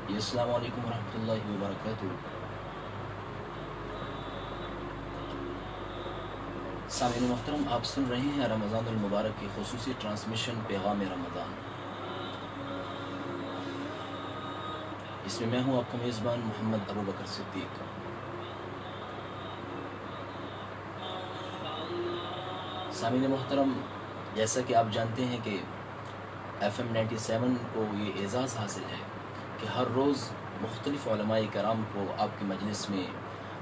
السلام علیکم ورحمۃ اللہ وبرکاتہ۔ سامعین محترم، آپ سن رہے ہیں رمضان المبارک کی خصوصی ٹرانسمیشن پیغام رمضان۔ اس میں میں ہوں آپ کا میزبان محمد ابو بکر صدیق۔ سامعین محترم، جیسا کہ آپ جانتے ہیں کہ FM 97 کو یہ اعزاز حاصل ہے کہ ہر روز مختلف علماء کرام کو آپ کی مجلس میں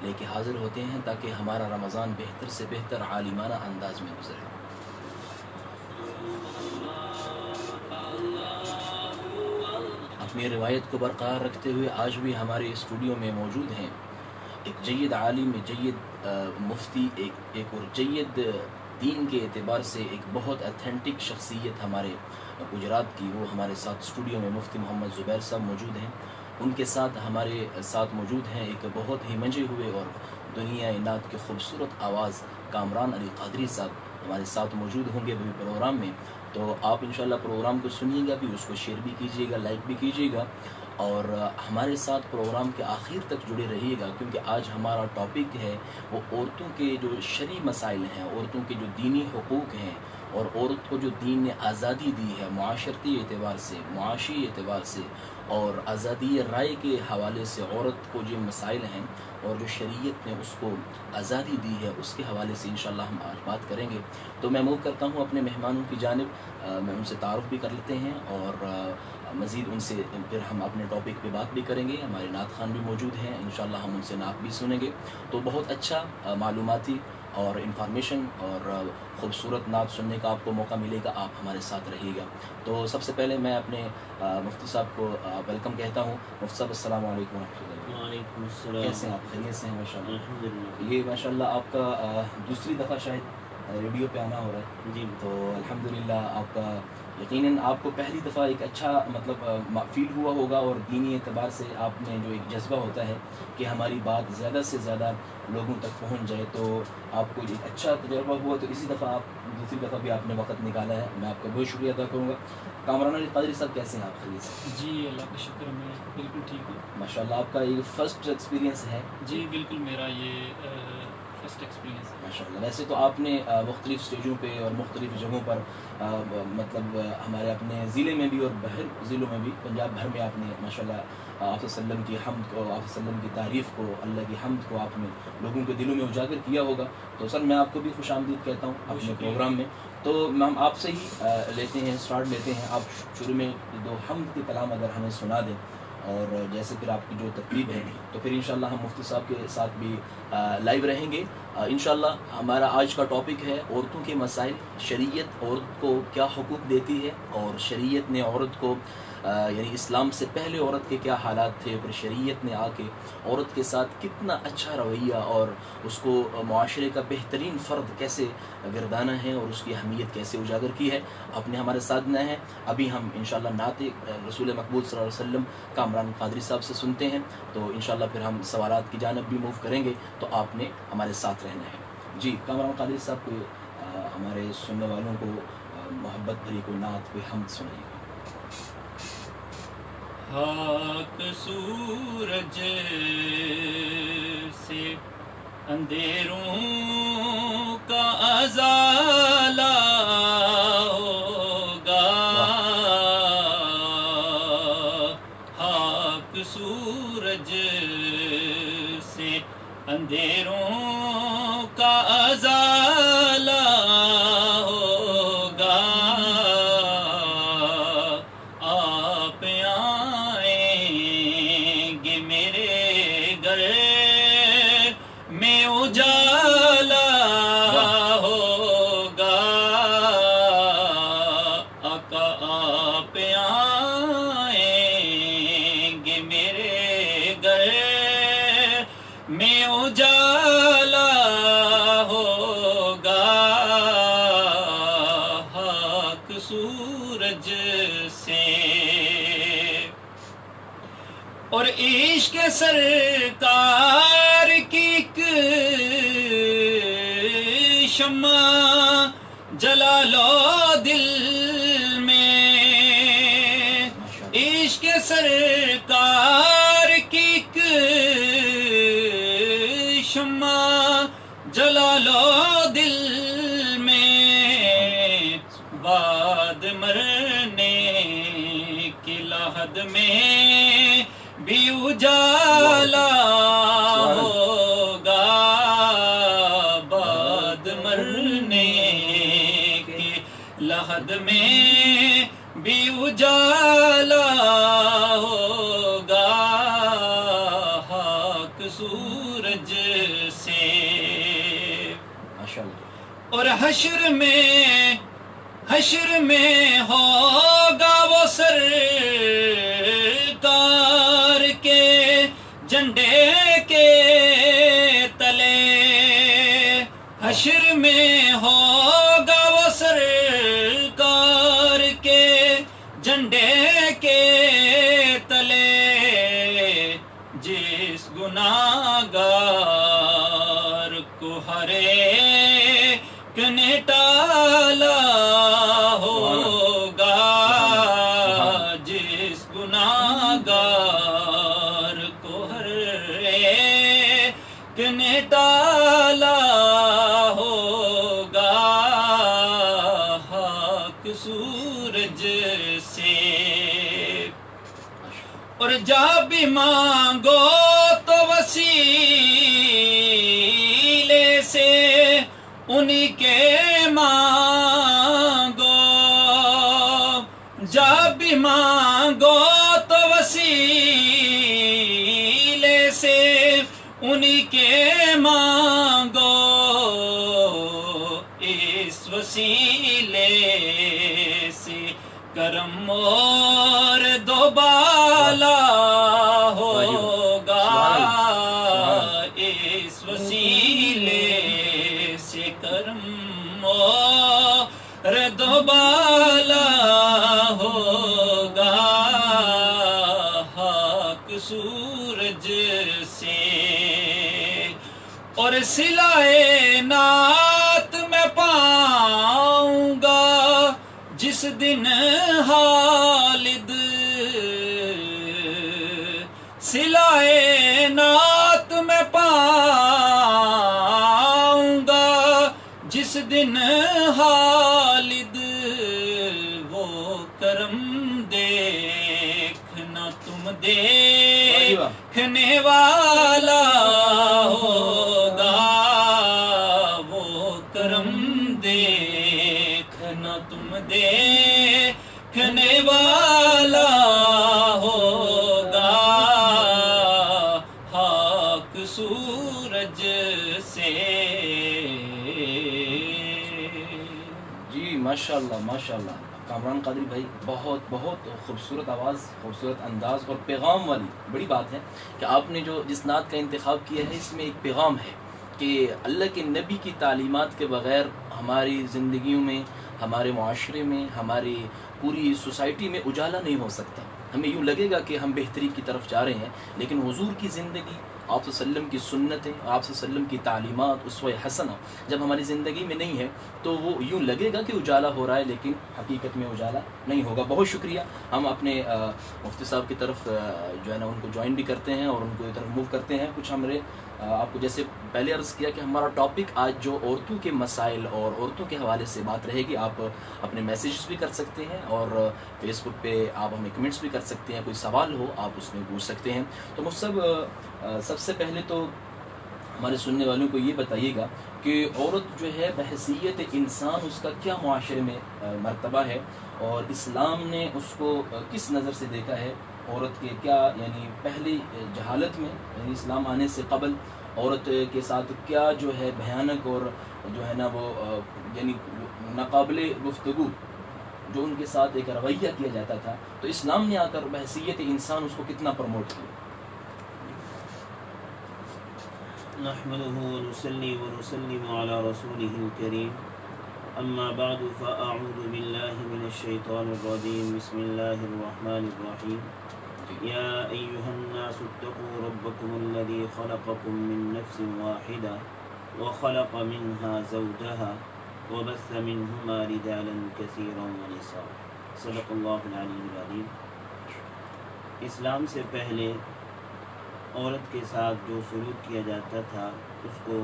لے کے حاضر ہوتے ہیں تاکہ ہمارا رمضان بہتر سے بہتر عالمانہ انداز میں گزرے۔ اپنی روایت کو برقرار رکھتے ہوئے آج بھی ہمارے اسٹوڈیو میں موجود ہیں ایک جید عالم، جید مفتی، ایک اور جید دین کے اعتبار سے ایک بہت اتھینٹک شخصیت ہمارے گجرات کی، وہ ہمارے ساتھ اسٹوڈیو میں مفتی محمد زبیر صاحب موجود ہیں۔ ان کے ساتھ ہمارے ساتھ موجود ہیں ایک بہت ہی منجے ہوئے اور دنیا نعت کے خوبصورت آواز کامران علی قادری صاحب ہمارے ساتھ موجود ہوں گے بھی پروگرام میں۔ تو آپ انشاءاللہ پروگرام کو سنیے گا بھی، اس کو شیئر بھی کیجیے گا، لائک بھی کیجیے گا، اور ہمارے ساتھ پروگرام کے آخر تک جڑے رہیے گا، کیونکہ آج ہمارا ٹاپک ہے وہ عورتوں کے جو شرعی مسائل ہیں، عورتوں کے جو دینی حقوق ہیں، اور عورت کو جو دین نے آزادی دی ہے معاشرتی اعتبار سے، معاشی اعتبار سے، اور آزادی رائے کے حوالے سے عورت کو جو مسائل ہیں اور جو شریعت نے اس کو آزادی دی ہے اس کے حوالے سے انشاءاللہ ہم آج بات کریں گے۔ تو میں موو کرتا ہوں اپنے مہمانوں کی جانب، میں ان سے تعارف بھی کر لیتے ہیں اور مزید ان سے پھر ہم اپنے ٹاپک پہ بات بھی کریں گے۔ ہمارے نعت خوان بھی موجود ہیں، انشاءاللہ ہم ان سے نعت بھی سنیں گے۔ تو بہت اچھا معلوماتی اور انفارمیشن اور خوبصورت نعت سننے کا آپ کو موقع ملے گا، آپ ہمارے ساتھ رہیے گا۔ تو سب سے پہلے میں اپنے مفتی صاحب کو ویلکم کہتا ہوں۔ مفتی صاحب السلام علیکم ورحمۃ اللہ۔ وعلیکم السلام۔ کیسے ہیں آپ؟ خیریت سے ہیں؟ ماشاءاللہ الحمدللہ۔ یہ ماشاءاللہ آپ کا دوسری دفعہ شاید ریڈیو پہ آنا ہو رہا ہے، جی تو الحمدللہ آپ کا یقیناً آپ کو پہلی دفعہ ایک اچھا مطلب فیل ہوا ہوگا، اور دینی اعتبار سے آپ میں جو ایک جذبہ ہوتا ہے کہ ہماری بات زیادہ سے زیادہ لوگوں تک پہنچ جائے، تو آپ کو ایک اچھا تجربہ ہوا، تو اسی دفعہ آپ دوسری دفعہ بھی آپ نے وقت نکالا ہے، میں آپ کا بہت شکریہ ادا کروں گا۔ کامران علی قادری صاحب کیسے ہیں آپ؟ خیریت سے؟ جی اللہ کا شکر، میں بالکل ٹھیک ہوں۔ ماشاءاللہ آپ کا یہ فرسٹ ایکسپیرینس ہے؟ جی بالکل، میرا یہ فرسٹ ایکسپیرینس ہے۔ ماشاءاللہ ویسے تو آپ نے مختلف اسٹیجوں پہ اور مختلف جگہوں پر مطلب ہمارے اپنے ضلع میں بھی اور باہر ضلعوں میں بھی، پنجاب بھر میں آپ نے ماشاءاللہ آپ صلی اللہ علیہ وسلم کی حمد کو، آپ صلی اللہ علیہ وسلم کی تعریف کو، اللہ کی حمد کو آپ نے لوگوں کے دلوں میں اجاگر کیا ہوگا۔ تو سر میں آپ کو بھی خوش آمدید کہتا ہوں اپنے پروگرام میں۔ تو ہم آپ سے ہی لیتے ہیں، اسٹارٹ لیتے ہیں۔ آپ شروع میں دو حمد کے کلام اگر ہمیں سنا دیں، اور جیسے پھر آپ کی جو تقریب ہے، تو پھر انشاءاللہ ہم مفتی صاحب کے ساتھ بھی لائیو رہیں گے۔ انشاءاللہ ہمارا آج کا ٹاپک ہے عورتوں کے مسائل، شریعت عورت کو کیا حقوق دیتی ہے، اور شریعت نے عورت کو یعنی اسلام سے پہلے عورت کے کیا حالات تھے، پھر شریعت نے آ کے عورت کے ساتھ کتنا اچھا رویہ اور اس کو معاشرے کا بہترین فرد کیسے گردانا ہے، اور اس کی اہمیت کیسے اجاگر کی ہے۔ آپ نے ہمارے ساتھ نہ ہیں، ابھی ہم انشاءاللہ نعت رسول مقبول صلی اللہ علیہ وسلم کامران قادری صاحب سے سنتے ہیں، تو انشاءاللہ پھر ہم سوالات کی جانب بھی موو کریں گے، تو آپ نے ہمارے ساتھ رہنا ہے۔ جی کامران قادری صاحب کو ہمارے سننے والوں کو محبت بھری کوئی نعت، کوئی حمد سنائیے گا۔ خاک سورج سے اندھیروں کا ازالہ ہوگا، خاک سورج سے اندھیروں کا ازالہ ہوگا، آپ آئیں گے میرے گھر میں اجالا ہوگا، آقا آپ آئیں گے میرے گھر میں اجالا ہوگا، خاک سورج سے اور عشق سرکار کی ایک شمع جلا لو دل میں، عشق عشق سرکار کی ایک شمع جلا لو دل میں، بعد مرنے کی لحد میں بھی اجالا ہوگا، بعد مرنے کی لحد میں بھی اجالا ہوگا، خاک سورج سے۔ اور حشر میں ہوگا وہ سرکار کے جھنڈے کے تلے، حشر میں ہوگا وہ سرکار کے جھنڈے کے تلے، جس گناہگار کو ہر ایک نے ٹالا ہوگا، جس گناہگار کو ہر ایک نے ٹالا ہوگا، خاک سورج سے۔ اور جا بھی مانگو تو وسیلے سے انہی کے مانگو، جا بھی مانگو تو وسیلے سے انہی کے مانگو، اس وسیلے سے کرم اور دوبالا ہوگا، اس وسیلے سے کرم اور دوبالا ہوگا، خاک سورج سے۔ اور صلائے نعت میں پاؤں گا جس دن خالد، صلائے نعت میں پاؤں گا جس دن خالد، وہ کرم دیکھنا تم دیکھنے والا ہوگا، وہ کرم دیکھنا تم دیکھنے والا ہوگا، خاک سورج سے۔ جی ماشاءاللہ ماشاءاللہ کامران قادری بھائی، بہت بہت خوبصورت آواز، خوبصورت انداز اور پیغام والی بڑی بات ہے کہ آپ نے جو جس نعت کا انتخاب کیا ہے اس میں ایک پیغام ہے کہ اللہ کے نبی کی تعلیمات کے بغیر ہماری زندگیوں میں، ہمارے معاشرے میں، ہماری پوری سوسائٹی میں اجالا نہیں ہو سکتا۔ ہمیں یوں لگے گا کہ ہم بہتری کی طرف جا رہے ہیں، لیکن حضور کی زندگی، آپ صلی اللہ علیہ وسلم کی سنتیں، آپ صلی اللہ علیہ وسلم کی تعلیمات، اسوہ حسنہ جب ہماری زندگی میں نہیں ہے تو وہ یوں لگے گا کہ اجالا ہو رہا ہے، لیکن حقیقت میں اجالا نہیں ہوگا۔ بہت شکریہ۔ ہم اپنے مفتی صاحب کی طرف جو ہے نا ان کو جوائن بھی کرتے ہیں اور ان کو ادھر موو کرتے ہیں۔ کچھ ہمارے آپ کو جیسے پہلے عرض کیا کہ ہمارا ٹاپک آج جو عورتوں کے مسائل اور عورتوں کے حوالے سے بات رہے گی۔ آپ اپنے میسیجز بھی کر سکتے ہیں اور فیس بک پہ آپ ہمیں کمنٹس بھی کر سکتے ہیں، کوئی سوال ہو آپ اس میں پوچھ سکتے ہیں۔ تو سب سے پہلے تو ہمارے سننے والوں کو یہ بتائیے گا کہ عورت جو ہے بحیثیت انسان اس کا کیا معاشرے میں مرتبہ ہے، اور اسلام نے اس کو کس نظر سے دیکھا ہے؟ عورت کے کیا یعنی پہلی جہالت میں یعنی اسلام آنے سے قبل عورت کے ساتھ کیا جو ہے بھیانک اور جو ہے نا وہ یعنی ناقابل گفتگو جو ان کے ساتھ ایک رویہ کیا جاتا تھا، تو اسلام نے آ کر بحیثیت انسان اس کو کتنا پروموٹ کیا؟ نحمده ونصلي ونسلم على رسوله الكريم، أما بعد فأعوذ بالله من الشيطان الرجيم، بسم الله الرحمن الرحيم، يا أيها الناس اتقوا ربكم الذي خلقكم من نفس واحدة وخلق منها زوجها وبث منهما رجالا كثيرا ونساء، صدق الله العلي العظيم۔ اسلام سے پہلے عورت کے ساتھ جو سلوک کیا جاتا تھا اس کو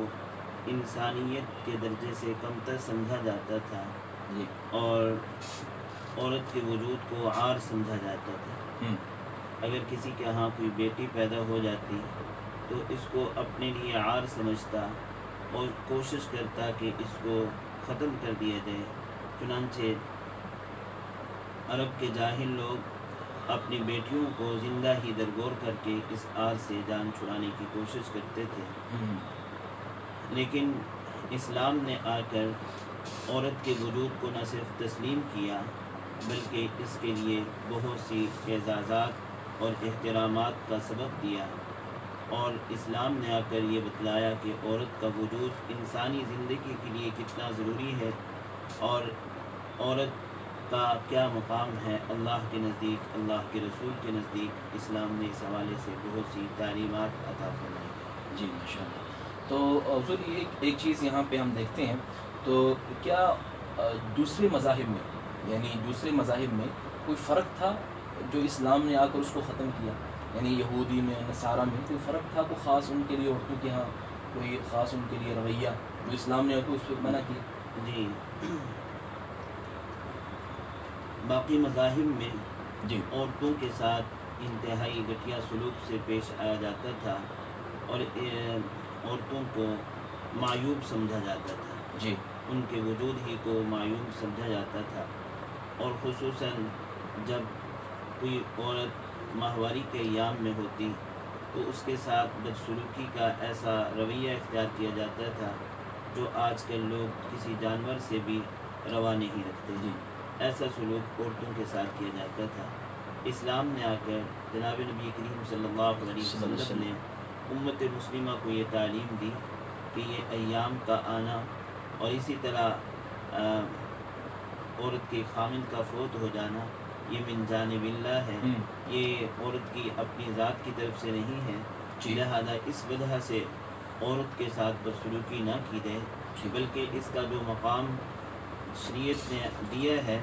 انسانیت کے درجے سے کمتر سمجھا جاتا تھا جی اور عورت کے وجود کو عار سمجھا جاتا تھا۔ اگر کسی کے ہاں کوئی بیٹی پیدا ہو جاتی تو اس کو اپنے لیے عار سمجھتا اور کوشش کرتا کہ اس کو ختم کر دیا جائے۔ چنانچہ عرب کے جاہل لوگ اپنی بیٹیوں کو زندہ ہی درگور کر کے اس عار سے جان چھڑانے کی کوشش کرتے تھے، لیکن اسلام نے آ کر عورت کے وجود کو نہ صرف تسلیم کیا بلکہ اس کے لیے بہت سی اعزازات اور احترامات کا سبق دیا، اور اسلام نے آ کر یہ بتلایا کہ عورت کا وجود انسانی زندگی کے لیے کتنا ضروری ہے اور عورت کا کیا مقام ہے اللہ کے نزدیک، اللہ کے رسول کے نزدیک۔ اسلام نے اس حوالے سے بہت سی تعلیمات عطا فرمائی۔ جی ماشاء اللہ۔ تو حضور ایک چیز یہاں پہ ہم دیکھتے ہیں، تو کیا دوسرے مذاہب میں یعنی دوسرے مذاہب میں کوئی فرق تھا جو اسلام نے آ کر اس کو ختم کیا؟ یعنی یہودی میں، نصارہ میں کوئی فرق تھا، کوئی خاص ان کے لیے عورتوں کے ہاں کوئی خاص ان کے لیے رویہ جو اسلام نے آ کر اس پہ منع کیا؟ جی، باقی مذاہب میں جی عورتوں کے ساتھ انتہائی گھٹیا سلوک سے پیش آیا جاتا تھا اور عورتوں کو معیوب سمجھا جاتا تھا، جی ان کے وجود ہی کو معیوب سمجھا جاتا تھا، اور خصوصاً جب کوئی عورت ماہواری کے ایام میں ہوتی تو اس کے ساتھ بدسلوکی کا ایسا رویہ اختیار کیا جاتا تھا جو آج کل لوگ کسی جانور سے بھی روا نہیں رکھتے جی ایسا سلوک عورتوں کے ساتھ کیا جاتا تھا۔ اسلام نے آ کر جناب نبی کریم صلی اللہ علیہ وسلم نے امت مسلمہ کو یہ تعلیم دی کہ یہ ایام کا آنا اور اسی طرح عورت کے خامند کا فوت ہو جانا یہ من جانب اللہ ہے، یہ عورت کی اپنی ذات کی طرف سے نہیں ہے، لہذا اس وجہ سے عورت کے ساتھ بدسلوکی نہ کی جائے بلکہ اس کا جو مقام شریعت نے دیا ہے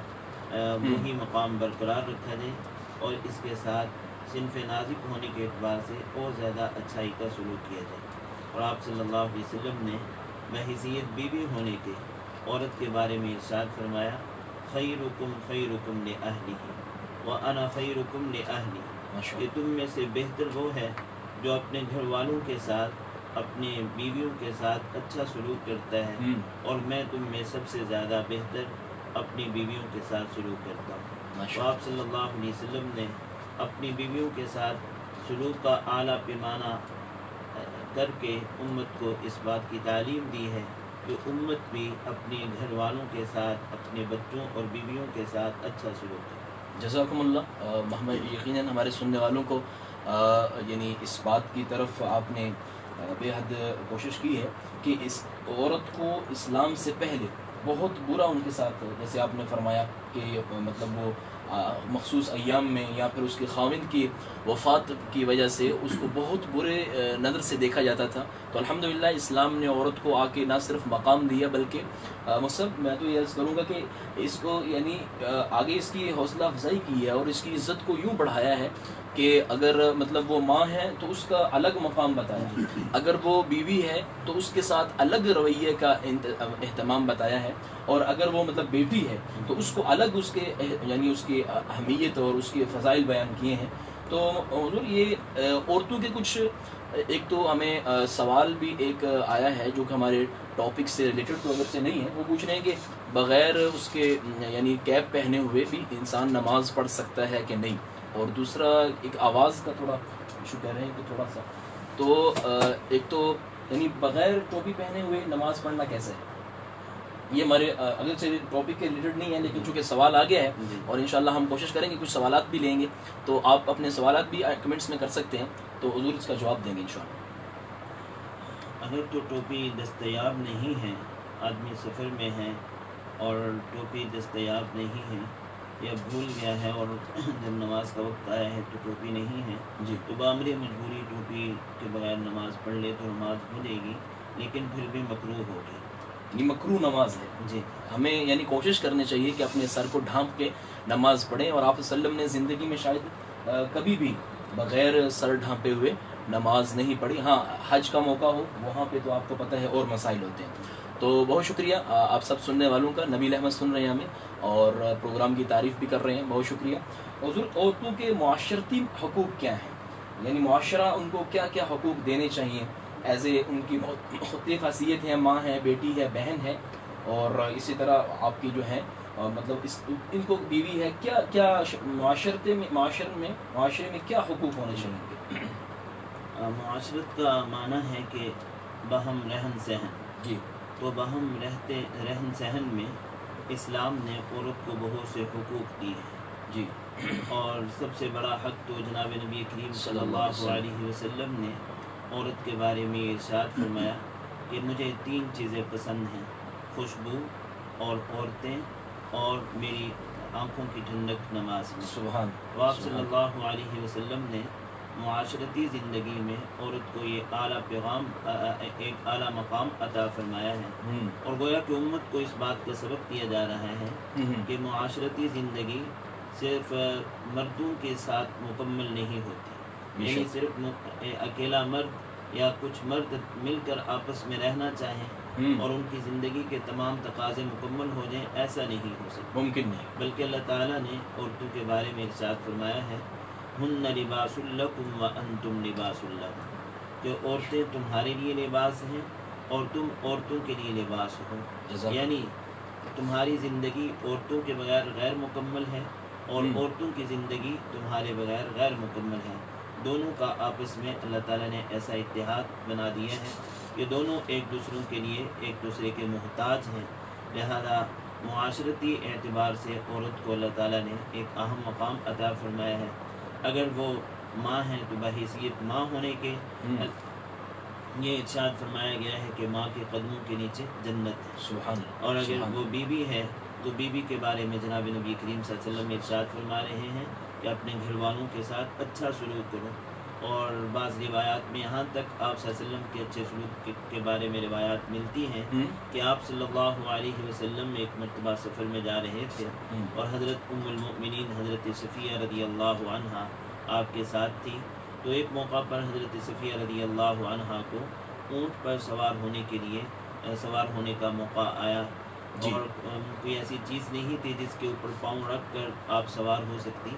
وہی مقام برقرار رکھا جائے اور اس کے ساتھ صنف نازک ہونے کے اعتبار سے اور زیادہ اچھائی کا سلوک کیا جائے۔ اور آپ صلی اللہ علیہ وسلم نے بحیثیت بیوی ہونے کے عورت کے بارے میں ارشاد فرمایا، خیرکم خیرکم لأہلہ وأنا خیرکم لأہلی، کہ تم میں سے بہتر وہ ہے جو اپنے گھر والوں کے ساتھ اپنے بیویوں کے ساتھ اچھا سلوک کرتا ہے، اور میں تم میں سب سے زیادہ بہتر اپنی بیویوں کے ساتھ سلوک کرتا ہوں۔ تو آپ صلی اللہ علیہ وسلم نے اپنی بیویوں کے ساتھ سلوک کا اعلیٰ پیمانہ کر کے امت کو اس بات کی تعلیم دی ہے کہ امت بھی اپنے گھر والوں کے ساتھ اپنے بچوں اور بیویوں کے ساتھ اچھا سلوک کرے۔ جزاکم اللہ۔ محمد یقیناً ہمارے سننے والوں کو یعنی اس بات کی طرف آپ نے بے حد کوشش کی ہے کہ اس عورت کو اسلام سے پہلے بہت برا ان کے ساتھ، جیسے آپ نے فرمایا کہ مطلب وہ مخصوص ایام میں یا پھر اس کے خاوند کی وفات کی وجہ سے اس کو بہت برے نظر سے دیکھا جاتا تھا۔ تو الحمدللہ اسلام نے عورت کو آ کے نہ صرف مقام دیا بلکہ مقصد میں تو یہ عرض کروں گا کہ اس کو یعنی آگے اس کی حوصلہ افزائی کی ہے اور اس کی عزت کو یوں بڑھایا ہے کہ اگر مطلب وہ ماں ہے تو اس کا الگ مقام بتایا ہے، اگر وہ بیوی ہے تو اس کے ساتھ الگ رویے کا اہتمام بتایا ہے، اور اگر وہ مطلب بیٹی ہے تو اس کو الگ اس کے یعنی اس کی اہمیت اور اس کے فضائل بیان کیے ہیں۔ تو حضور یہ عورتوں کے کچھ ایک تو ہمیں سوال بھی ایک آیا ہے جو کہ ہمارے ٹاپک سے ریلیٹڈ تو اگر سے نہیں ہے، وہ پوچھ رہے ہیں کہ بغیر اس کے یعنی کیپ پہنے ہوئے بھی انسان نماز پڑھ سکتا ہے کہ نہیں، اور دوسرا ایک آواز کا تھوڑا ایشو کہہ رہے ہیں کہ تھوڑا سا، تو ایک تو یعنی بغیر ٹوپی پہنے ہوئے نماز پڑھنا کیسے ہے، یہ ہمارے اگر سے ٹاپک کے ریلیٹڈ نہیں ہے لیکن چونکہ سوال آ گیا ہے اور انشاءاللہ ہم کوشش کریں گے کچھ سوالات بھی لیں گے، تو آپ اپنے سوالات بھی کمنٹس میں کر سکتے ہیں تو حضور اس کا جواب دیں گے انشاءاللہ۔ اگر تو ٹوپی دستیاب نہیں ہے، آدمی سفر میں ہے اور ٹوپی دستیاب نہیں ہے یا بھول گیا ہے اور جب نماز کا وقت آیا ہے تو ٹوپی نہیں ہے، جی تو بامر مجبوری ٹوپی کے بغیر نماز پڑھ لے تو نماز ہو جائے گی، لیکن پھر بھی مکروہ ہوگی۔ یعنی مکروہ نماز ہے. جی ہمیں یعنی کوشش کرنی چاہیے کہ اپنے سر کو ڈھانپ کے نماز پڑھیں, اور آپ صلی اللہ علیہ وسلم نے زندگی میں شاید کبھی بھی بغیر سر ڈھانپے ہوئے نماز نہیں پڑھی. ہاں حج کا موقع ہو وہاں پہ تو آپ کو پتہ ہے اور مسائل ہوتے ہیں. تو بہت شکریہ آپ سب سننے والوں کا. نبیل احمد سن رہے ہیں ہمیں اور پروگرام کی تعریف بھی کر رہے ہیں, بہت شکریہ. حضور عورتوں کے معاشرتی حقوق کیا ہیں, یعنی معاشرہ ان کو کیا کیا حقوق دینے چاہیے ایز اے ان کی مختلف حیثیت ہے, ماں ہے, بیٹی ہے, بہن ہے, اور اسی طرح آپ کی جو ہے مطلب ان کو بیوی ہے, کیا کیا معاشرے میں کیا حقوق ہونے چاہیے؟ معاشرت کا معنی ہے کہ باہم رہن سہن. جی تو باہم رہن سہن میں اسلام نے عورت کو بہت سے حقوق دیے ہیں. جی اور سب سے بڑا حق تو جناب نبی کریم صلی اللہ علیہ وسلم نے عورت کے بارے میں ارشاد فرمایا کہ مجھے 3 چیزیں پسند ہیں: خوشبو اور عورتیں اور میری آنکھوں کی ٹھنڈک نماز میں. سبحان. تو آپ صلی اللہ علیہ وسلم نے معاشرتی زندگی میں عورت کو یہ ایک اعلیٰ مقام عطا فرمایا ہے. اور گویا کہ امت کو اس بات کا سبق دیا جا رہا ہے کہ معاشرتی زندگی صرف مردوں کے ساتھ مکمل نہیں ہوتی. یعنی صرف اکیلا مرد یا کچھ مرد مل کر آپس میں رہنا چاہیں اور ان کی زندگی کے تمام تقاضے مکمل ہو جائیں, ایسا نہیں ہو سکتا, ممکن نہیں. بلکہ اللہ تعالیٰ نے عورتوں کے بارے میں ارشاد فرمایا ہے ہن لباس لکم وانتم لباس لہن, کہ عورتیں تمہارے لیے لباس ہیں اور تم عورتوں کے لیے لباس ہو. یعنی تمہاری زندگی عورتوں کے بغیر غیر مکمل ہے اور عورتوں کی زندگی تمہارے بغیر غیر مکمل ہے. دونوں کا آپس میں اللہ تعالیٰ نے ایسا اتحاد بنا دیا ہے کہ دونوں ایک دوسروں کے لیے ایک دوسرے کے محتاج ہیں. لہذا معاشرتی اعتبار سے عورت کو اللہ تعالیٰ نے ایک اہم مقام عطا فرمایا ہے. اگر وہ ماں ہیں تو بحیثیت ماں ہونے کے یہ ارشاد فرمایا گیا ہے کہ ماں کے قدموں کے نیچے جنت ہے. سبحان. اور اگر وہ بیوی ہے تو بیوی کے بارے میں جناب نبی کریم صلی اللہ علیہ وسلم ارشاد فرما رہے ہیں کہ اپنے گھر والوں کے ساتھ اچھا سلوک کرو. اور بعض روایات میں یہاں تک آپ صلی اللہ علیہ وسلم کے اچھے سلوک کے بارے میں روایات ملتی ہیں کہ آپ صلی اللہ علیہ وسلم ایک مرتبہ سفر میں جا رہے تھے اور حضرت ام المؤمنین حضرت صفیہ رضی اللہ عنہا آپ کے ساتھ تھی. تو ایک موقع پر حضرت صفیہ رضی اللہ عنہا کو اونٹ پر سوار ہونے کا موقع آیا اور کوئی ایسی چیز نہیں تھی جس کے اوپر پاؤں رکھ کر آپ سوار ہو سکتی.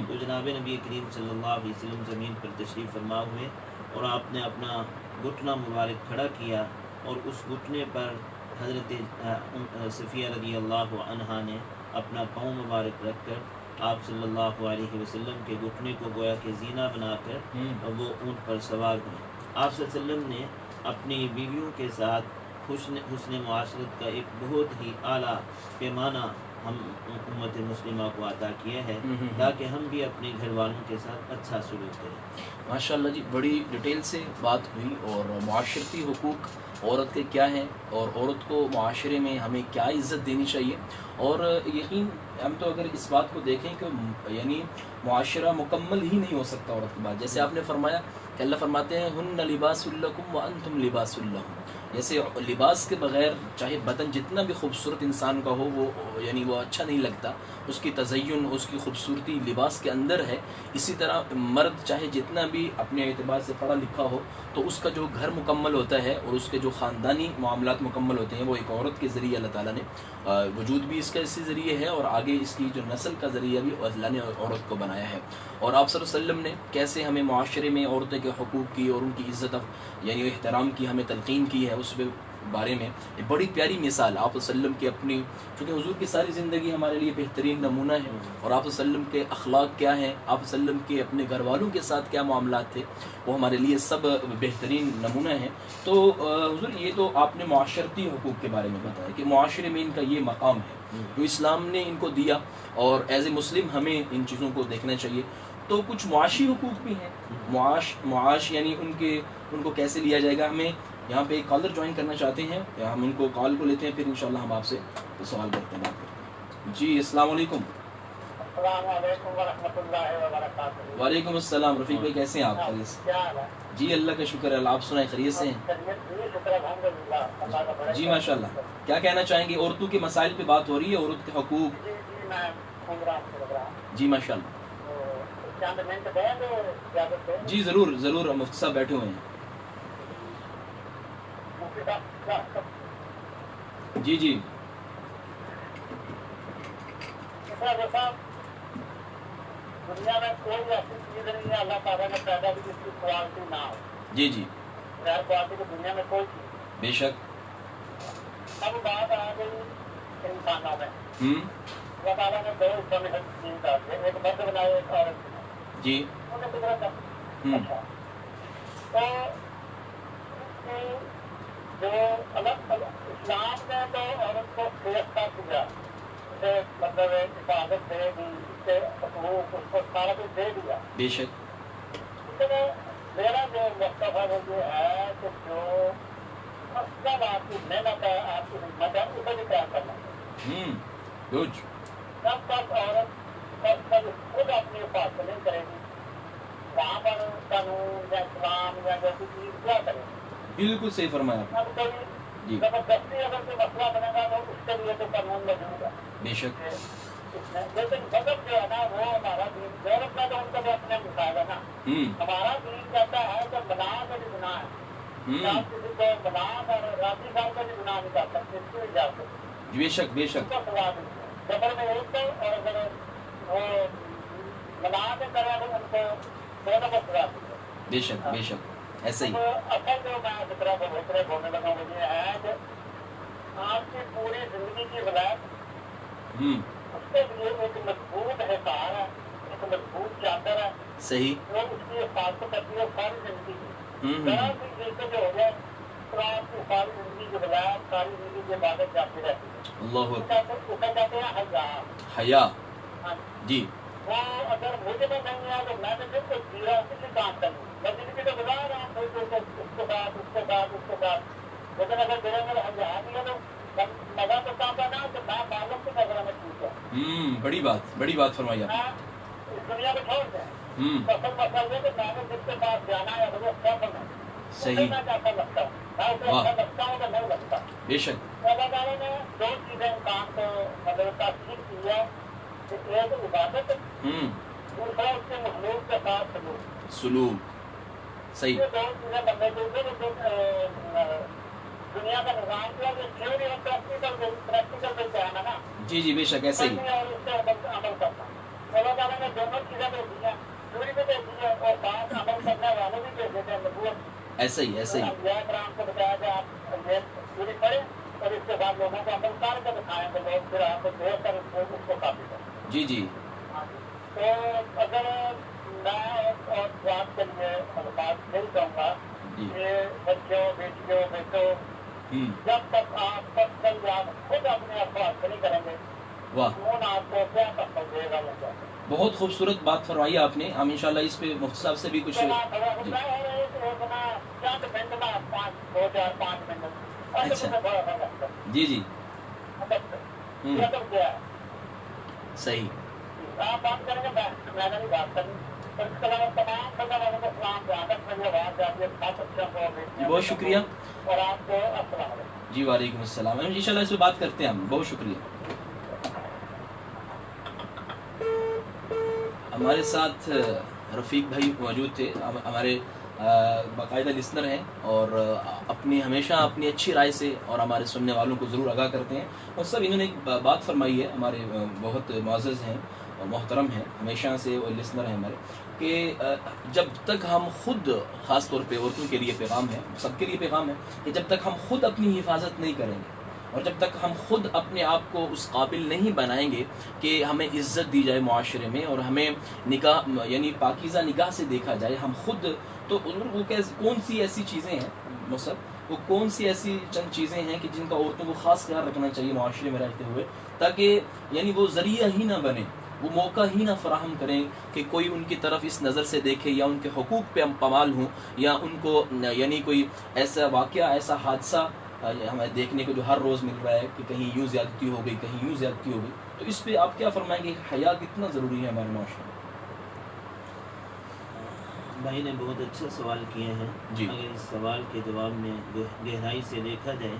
تو جناب نبی کریم صلی اللہ علیہ وسلم زمین پر تشریف فرما ہوئے اور آپ نے اپنا گھٹنا مبارک کھڑا کیا اور اس گھٹنے پر حضرت صفیہ رضی اللہ عنہا نے اپنا پاؤں مبارک رکھ کر آپ صلی اللہ علیہ وسلم کے گھٹنے کو گویا کہ زینہ بنا کر وہ اونٹ پر سوار ہوئے. آپ صلی اللہ علیہ وسلم نے اپنی بیویوں کے ساتھ حسن معاشرت کا ایک بہت ہی اعلیٰ پیمانہ ہم امت مسلمہ کو عطا کیا ہے تاکہ ہم بھی اپنے گھر والوں کے ساتھ اچھا سلوک کریں. ماشاءاللہ جی, بڑی ڈیٹیل سے بات ہوئی. اور معاشرتی حقوق عورت کے کیا ہیں اور عورت کو معاشرے میں ہمیں کیا عزت دینی چاہیے. اور یقین ہم تو اگر اس بات کو دیکھیں کہ یعنی معاشرہ مکمل ہی نہیں ہو سکتا عورت کے بعد. جیسے آپ نے فرمایا کہ اللہ فرماتے ہیں ہن لباس لکم وانتم لباس لہن, جیسے لباس کے بغیر چاہے بدن جتنا بھی خوبصورت انسان کا ہو وہ یعنی وہ اچھا نہیں لگتا, اس کی تزین اس کی خوبصورتی لباس کے اندر ہے. اسی طرح مرد چاہے جتنا بھی اپنے اعتبار سے پڑھا لکھا ہو تو اس کا جو گھر مکمل ہوتا ہے اور اس کے جو خاندانی معاملات مکمل ہوتے ہیں وہ ایک عورت کے ذریعے اللہ تعالیٰ نے وجود بھی اس کا اسی ذریعے ہے اور آگے اس کی جو نسل کا ذریعہ بھی اللہ نے عورت کو بنایا ہے. اور آپ صلی اللہ علیہ وسلم نے کیسے ہمیں معاشرے میں عورتوں کے حقوق کی اور ان کی عزت یعنی احترام کی ہمیں تلقین کی ہے, اس بارے میں ایک بڑی پیاری مثال آپ صلی اللہ علیہ وسلم کی اپنی, چونکہ حضور کی ساری زندگی ہمارے لیے بہترین نمونہ ہے اور آپ صلی اللہ علیہ وسلم کے اخلاق کیا ہیں, آپ صلی اللہ علیہ وسلم کے اپنے گھر والوں کے ساتھ کیا معاملات تھے, وہ ہمارے لیے سب بہترین نمونہ ہیں. تو حضور یہ تو آپ نے معاشرتی حقوق کے بارے میں بتایا کہ معاشرے میں ان کا یہ مقام ہے جو اسلام نے ان کو دیا اور ایز اے مسلم ہمیں ان چیزوں کو دیکھنا چاہیے. تو کچھ معاشی حقوق بھی ہیں, معاش یعنی ان کو کیسے لیا جائے گا. ہمیں یہاں پہ ایک کالر جوائن کرنا چاہتے ہیں, ہم ان کو کال کو لیتے ہیں, پھر انشاءاللہ ہم آپ سے سوال کرتے ہیں. جی السلام علیکم. السلام علیکم ورحمۃ اللہ وبرکاتہ۔ وعلیکم السلام رفیق بھائی، کیسے ہیں آپ؟ خیریت سے؟ کیا حال ہے؟ جی اللہ کا شکر ہے، آپ سنائیں خیریت سے ہیں؟ شکر الحمدللہ، اللہ کا بڑا جی ماشاء اللہ، کیا کہنا چاہیں گے؟ عورتوں کے مسائل پہ بات ہو رہی ہے، عورت کے حقوق۔ جی میں عمرہ سے لگ رہا جی ماشاء اللہ، ہوں، چند منٹ دیں تو اجازت دیں؟ جی ضرور ضرور، مفتی صاحب بیٹھے ہوئے ہیں۔ مفتی صاحب جی جی صاحب، دنیا میں کوئی ایسی چیز نہیں ہے اللہ تعالیٰ نے پیدا کی جس کی کوالٹی نہ ہو۔ جی جی غیر کوالٹی کی دنیا میں کوئی چیز نہیں۔ بے شک۔ اب بات آ گئی انسانوں میں، ہوں اللہ تعالیٰ نے دو حصوں میں چیز ڈال دی، ایک مرد بنائے ایک عورت بنائے۔ جی انہیں قدرت ہے۔ ہوں اچھا، تو اس کی جو اسلام نے تو عورت کو فیصلہ کیا، اسے مطلب حفاظت دے دی، اس کے حقوق اس کو سارا کچھ دے دیا۔ بے شک۔ اس میں میرا جو مقصد ہے وہ یہ ہے کہ جو مقصد آپ کی محنت ہے، آپ کی خدمت ہے، اسے بھی قائم کرنا چاہیے۔ گڈ۔ جب تک عورت خود اپنی حفاظت نہیں کرے گی، وہاں پر قانون یا اسلام یا جیسی چیز کیا کرے گی؟ بالکل صحیح فرمایا آپ نے۔ اب کوئی جی زبردستی اگر کوئی مسئلہ بنے گا تو اس کے لیے تو قانون موجود ہے۔ بے شک۔ لیکن مذہب جو ہے نا وہ ہمارا دین، یورپ میں تو ان کا بھی اپنے مسائل ہے نا۔ ہمارا دین کہتا ہے کہ گناہ میں بھی گناہ ہے، آپ کسی کو گناہ اور راضی صاحب کا بھی گناہ نہیں کر سکتے، اس کی اجازت بے شک بے اس شک۔ کا سوال نہیں ہے۔ جبر میں ایک کو، اور اگر وہ گناہ میں کرے تو ان کو دونوں کو سزا دی ہے۔ بے شک بے شک، ایسا ہی۔ اصل جو میں ذکر بولنے لگا وہ یہ ہے کہ آپ کی پوری زندگی کی ولایت اس کے لیے ایک مضبوط حصار ہے، ایک مضبوط چادر ہے صحیح۔ جو اس کی حفاظت کرتی ہے ساری زندگی کی۔ ذرا سی چیزیں جو ہو جائے تو آپ کی ساری زندگی کی ولایت، ساری زندگی کی عبادت جاتی رہتی ہے۔ اللہ اکبر۔ اسے کہتے ہیں حیا۔ حیا۔ ہاں، جی وہ اگر مجھے میں نہیں ہے تو میں نے بالکل جیرا کسی کام کروں، میں زندگی تو گزار رہا ہوں اس کے ساتھ اس کے ساتھ اس کے ساتھ، لیکن اگر میرے اندر حیا نہیں ہے تو مزہ تو کام کا نا کہ میں معلوم کی نظر میں ٹھیک ہے۔ بڑی بات فرمائی آپ نے۔ اس دنیا میں چھوڑ دیں، اصل مسئلہ یہ کہ میں نے جس کے پاس جانا ہے وہ سفر ہے، صحیح۔ میں کیسا لگتا ہوں، میں اسے اچھا لگتا ہوں کہ نہیں لگتا۔ بے شک۔ اللہ تعالیٰ نے دو چیزیں انسان کو مطلب تاکید کی ہے کہ ایک عبادت، دوسرا اس کے مخلوق کے ساتھ سلوک۔ سلوک صحیح۔ یہ دو چیزیں بندے کے اوپر دنیا کا نظام کیا کہ تھیوری اور پریکٹیکل پہ کہنا نا، جی جی بے شک، ایسا ہی۔ اور اس سے عمل کرنا۔ اللہ تعالیٰ نے دونوں چیزیں بھیجی ہیں، تھیوری بھی بھیجی ہے اور ساتھ عمل کرنے والے بھی بھیجے تھے، نبوت۔ ایسا ہی ایسا ہی۔ انبیاء کرام کو بتایا کہ آپ یہ تھیوری پڑھیں اور اس کے بعد لوگوں کو عمل کر کے دکھائیں تو لوگ پھر آپ کو دیکھ کر اس کو کاپی کریں۔ جی جی تو اگر میں اور بات کے لیے الفاظ نہیں کہوں گا کہ بچوں بیٹیوں بیٹوں، جب تک آپ خود اپنے افراد نہیں کریں گے، واہ، کون آپ کو کیا کر دے گا؟ بہت خوبصورت بات فرمائی آپ نے۔ ہم انشاءاللہ اس پہ مفتی صاحب سے بھی کچھ چند منٹ میں 2-4-5 منٹ جی جی صحیح۔ آپ بات کریں گے، میں نے بھی بات کرنی، اور اس کے علاوہ تمام سزا والوں کو سلام دھیان رکھنے آواز جاتی ہے، بہت اچھا جی بہت شکریہ۔ اور آپ کو السلام علیکم۔ جی وعلیکم السلام، انشاءاللہ اس پہ بات کرتے ہیں ہم۔ بہت شکریہ۔ ہمارے ساتھ رفیق بھائی موجود تھے، ہمارے باقاعدہ لسنر ہیں اور ہمیشہ اپنی اچھی رائے سے اور ہمارے سننے والوں کو ضرور آگاہ کرتے ہیں۔ اور سب انہوں نے ایک بات فرمائی ہے، ہمارے بہت معزز ہیں اور محترم ہیں، ہمیشہ سے وہ لسنر ہیں ہمارے، کہ جب تک ہم خود، خاص طور پہ عورتوں کے لیے پیغام ہے، سب کے لیے پیغام ہے کہ جب تک ہم خود اپنی حفاظت نہیں کریں گے اور جب تک ہم خود اپنے آپ کو اس قابل نہیں بنائیں گے کہ ہمیں عزت دی جائے معاشرے میں اور ہمیں نکاح یعنی پاکیزہ نگاہ سے دیکھا جائے، ہم خود تو وہ کون سی ایسی چیزیں ہیں وہ کون سی ایسی چند چیزیں ہیں کہ جن کا عورتوں کو خاص خیال رکھنا چاہیے معاشرے میں رہتے ہوئے، تاکہ یعنی وہ ذریعہ ہی نہ بنے، وہ موقع ہی نہ فراہم کریں کہ کوئی ان کی طرف اس نظر سے دیکھے یا ان کے حقوق پہ پامال ہوں، یا ان کو یعنی کوئی ایسا واقعہ، ایسا حادثہ ہمیں دیکھنے کو جو ہر روز مل رہا ہے کہ کہیں یوں زیادتی ہو گئی، کہیں یوں زیادتی ہو گئی، تو اس پہ آپ کیا فرمائیں گے، حیا کتنا ضروری ہے ہمارے معاشرے میں؟ بھائی نے بہت اچھا سوال کیے ہیں. جی. اگر اس سوال کے جواب میں گہرائی سے دیکھا جائے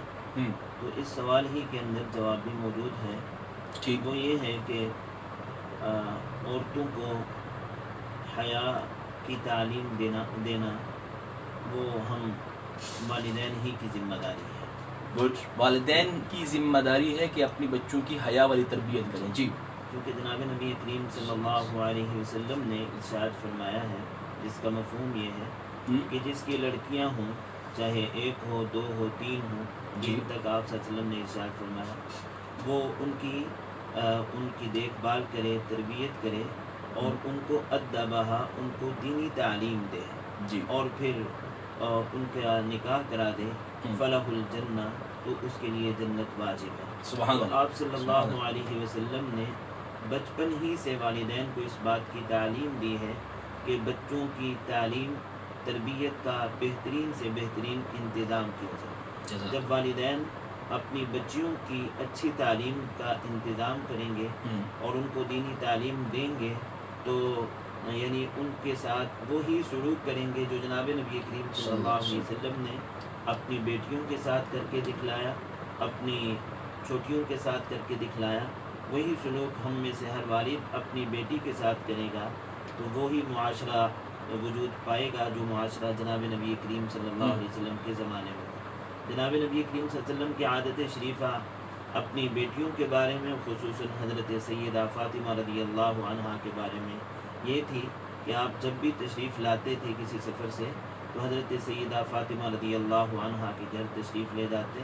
تو اس سوال ہی کے اندر جواب بھی موجود ہے. ٹھیک. وہ یہ ہے کہ عورتوں کو حیا کی تعلیم دینا وہ ہم والدین ہی کی ذمہ داری ہے. گڈ. والدین کی ذمہ داری ہے کہ اپنی بچوں کی حیا والی تربیت کریں. جی. کیونکہ جناب نبی کریم صلی اللہ علیہ وسلم نے ارشاد فرمایا ہے، جس کا مفہوم یہ ہے کہ جس کی لڑکیاں ہوں، چاہے 1 ہو 2 ہو 3 ہو، جن تک آپ صلی اللہ علیہ وسلم نے ارشاد فرمایا، وہ ان کی دیکھ بھال کرے، تربیت کرے اور ان کو ادبہا، ان کو دینی تعلیم دے. جی. اور پھر ان کا نکاح کرا دے، فلح الجنہ، تو اس کے لیے جنت واجب ہے. سبحان تو اللہ. آپ صلی اللہ علیہ وسلم نے بچپن ہی سے والدین کو اس بات کی تعلیم دی ہے کہ بچوں کی تعلیم تربیت کا بہترین سے بہترین انتظام کیا جائے. جب والدین اپنی بچیوں کی اچھی تعلیم کا انتظام کریں گے اور ان کو دینی تعلیم دیں گے تو یعنی ان کے ساتھ وہی سلوک کریں گے جو جناب نبی کریم صلی اللہ علیہ وسلم نے اپنی بیٹیوں کے ساتھ کر کے دکھلایا، اپنی چھوٹیوں کے ساتھ کر کے دکھلایا. وہی سلوک ہم میں سے ہر والد اپنی بیٹی کے ساتھ کرے گا تو وہی معاشرہ وجود پائے گا جو معاشرہ جناب نبی کریم صلی اللہ علیہ وسلم کے زمانے میں. جناب نبی کریم صلی اللہ علیہ وسلم کی عادت شریفہ اپنی بیٹیوں کے بارے میں، خصوصاً حضرت سیدہ فاطمہ رضی اللہ عنہا کے بارے میں یہ تھی کہ آپ جب بھی تشریف لاتے تھے کسی سفر سے تو حضرت سیدہ فاطمہ رضی اللہ عنہا کے گھر تشریف لے جاتے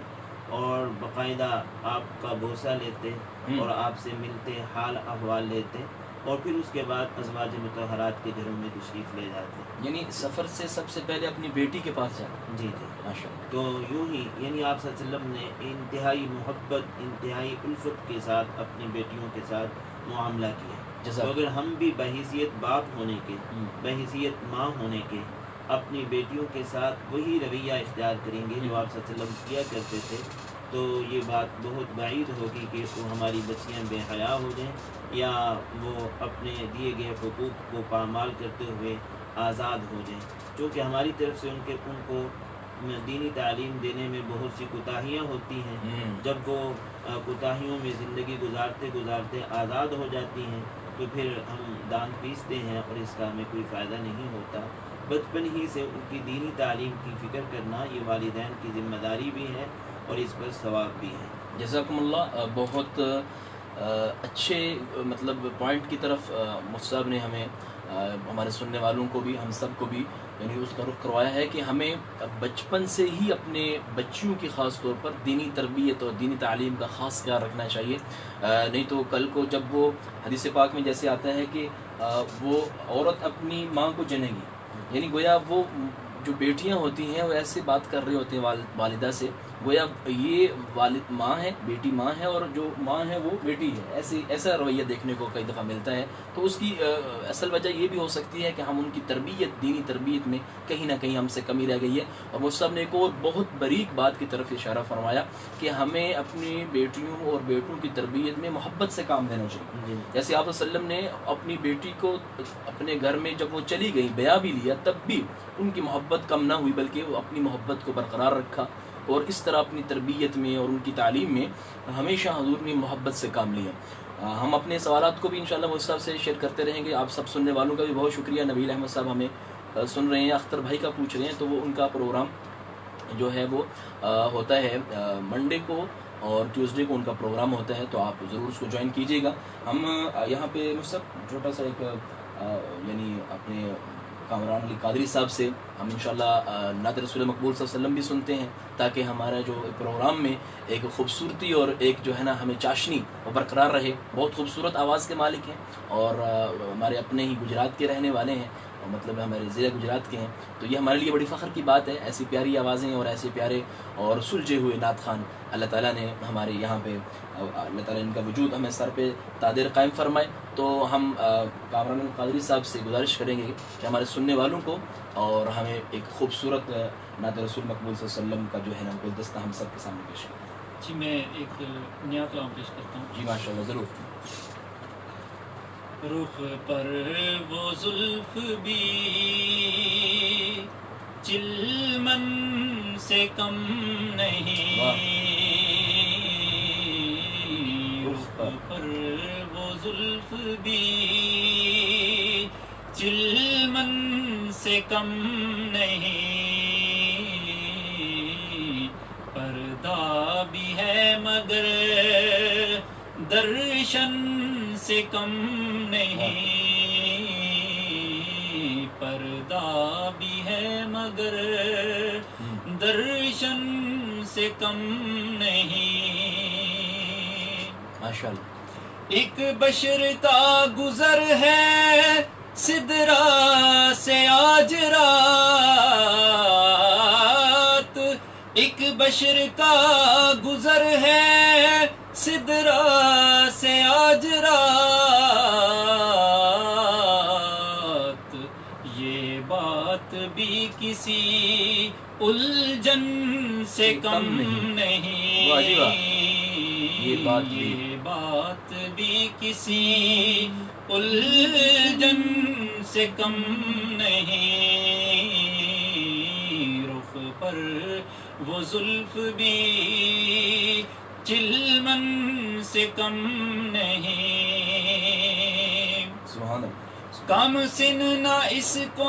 اور باقاعدہ آپ کا بوسہ لیتے اور آپ سے ملتے، حال احوال لیتے اور پھر اس کے بعد ازواج مطہرات کے گھروں میں تشریف لے جاتے. یعنی سفر سے سب سے پہلے اپنی بیٹی کے پاس جاتے. جی جی ماشاء اللہ. تو یوں ہی یعنی آپ صلی اللہ علیہ وسلم نے انتہائی محبت، انتہائی الفت کے ساتھ اپنی بیٹیوں کے ساتھ معاملہ کیا. تو اگر ہم بھی بحیثیت باپ ہونے کے، بحیثیت ماں ہونے کے اپنی بیٹیوں کے ساتھ وہی رویہ اختیار کریں گے جو آپ صلی اللہ علیہ وسلم کیا کرتے تھے تو یہ بات بہت بعید ہوگی کہ وہ ہماری بچیاں بے حیا ہو جائیں یا وہ اپنے دیے گئے حقوق کو پامال کرتے ہوئے آزاد ہو جائیں. چونکہ ہماری طرف سے ان کو دینی تعلیم دینے میں بہت سی کوتاہیاں ہوتی ہیں. جب وہ کوتاہیوں میں زندگی گزارتے آزاد ہو جاتی ہیں تو پھر ہم دانت پیستے ہیں اور اس کا ہمیں کوئی فائدہ نہیں ہوتا. بچپن ہی سے ان کی دینی تعلیم کی فکر کرنا یہ والدین کی ذمہ داری بھی ہے اور اس پر ثواب بھی ہے. جزاکم اللہ. بہت اچھے مطلب پوائنٹ کی طرف مفتی صاحب نے ہمیں، ہمارے سننے والوں کو بھی، ہم سب کو بھی یعنی اس کا رخ کروایا ہے کہ ہمیں بچپن سے ہی اپنے بچیوں کی خاص طور پر دینی تربیت اور دینی تعلیم کا خاص خیال رکھنا چاہیے. نہیں تو کل کو جب وہ حدیث پاک میں جیسے آتا ہے کہ وہ عورت اپنی ماں کو جنے گی، یعنی گویا وہ جو بیٹیاں ہوتی ہیں وہ ایسے بات کر رہے ہوتے ہیں والدہ سے گویا یہ والد ماں ہے، بیٹی ماں ہے اور جو ماں ہے وہ بیٹی ہے. ایسا رویہ دیکھنے کو کئی دفعہ ملتا ہے. تو اس کی اصل وجہ یہ بھی ہو سکتی ہے کہ ہم ان کی تربیت، دینی تربیت میں کہیں نہ کہیں ہم سے کمی رہ گئی ہے. اور مفتی صاحب نے ایک اور بہت باریک بات کی طرف اشارہ فرمایا کہ ہمیں اپنی بیٹیوں اور بیٹوں کی تربیت میں محبت سے کام لینا چاہیے. جیسے آپ صلی اللہ علیہ وسلم نے اپنی بیٹی کو اپنے گھر میں جب وہ چلی گئی، بیاہ بھی لیا، تب بھی ان کی محبت کم نہ ہوئی بلکہ وہ اپنی محبت کو برقرار رکھا اور اس طرح اپنی تربیت میں اور ان کی تعلیم میں ہمیشہ حضور نے محبت سے کام لیا. ہم اپنے سوالات کو بھی انشاءاللہ مفتی صاحب سے شیئر کرتے رہیں گے. آپ سب سننے والوں کا بھی بہت شکریہ. نبیل احمد صاحب ہمیں سن رہے ہیں، اختر بھائی کا پوچھ رہے ہیں، تو وہ ان کا پروگرام جو ہے وہ ہوتا ہے منڈے کو اور ٹیوزڈے کو ان کا پروگرام ہوتا ہے، تو آپ ضرور اس کو جوائن کیجیے گا. ہم یہاں پہ مفتی صاحب چھوٹا سا ایک یعنی اپنے کامران علی قادری صاحب سے ہم انشاءاللہ نعت رسول مقبول صلی اللہ علیہ وسلم بھی سنتے ہیں تاکہ ہمارا جو پروگرام میں ایک خوبصورتی اور ایک جو ہے نا ہمیں چاشنی وہ برقرار رہے. بہت خوبصورت آواز کے مالک ہیں اور ہمارے اپنے ہی گجرات کے رہنے والے ہیں، مطلب ہمارے ضلع گجرات کے ہیں. تو یہ ہمارے لیے بڑی فخر کی بات ہے. ایسی پیاری آوازیں اور ایسے پیارے اور سلجھے ہوئے نعت خوان اللہ تعالیٰ نے ہمارے یہاں پہ، اللہ تعالیٰ ان کا وجود ہمیں سر پہ تادر قائم فرمائے. تو ہم کامران القادری صاحب سے گزارش کریں گے کہ ہمارے سننے والوں کو اور ہمیں ایک خوبصورت نعت رسول مقبول صلی اللہ علیہ وسلم کا جو ہے نا گلدستہ ہم سب کے سامنے پیش کریں. جی میں ایک نیا کلام پیش کرتا ہوں. جی ماشاء اللہ ضرور. رخ پر وہ زلف بھی چلمن سے کم نہیں، رخ پر وہ زلف بھی چلمن سے کم نہیں، پردہ بھی ہے مگر درشن سے کم نہیں، پردہ بھی ہے مگر درشن سے کم نہیں. ماشاءاللہ. ایک بشر کا گزر ہے سدرا سے آج رات، ایک بشر کا گزر ہے سدرا سے آج رات، یہ بات بھی کسی الجھن سے کم نہیں، یہ بات بھی کسی الجھن سے کم نہیں، رخ پر وہ زلف بھی چلمن سے کم نہیں. سبحان اللہ. کم سن نہ اس کو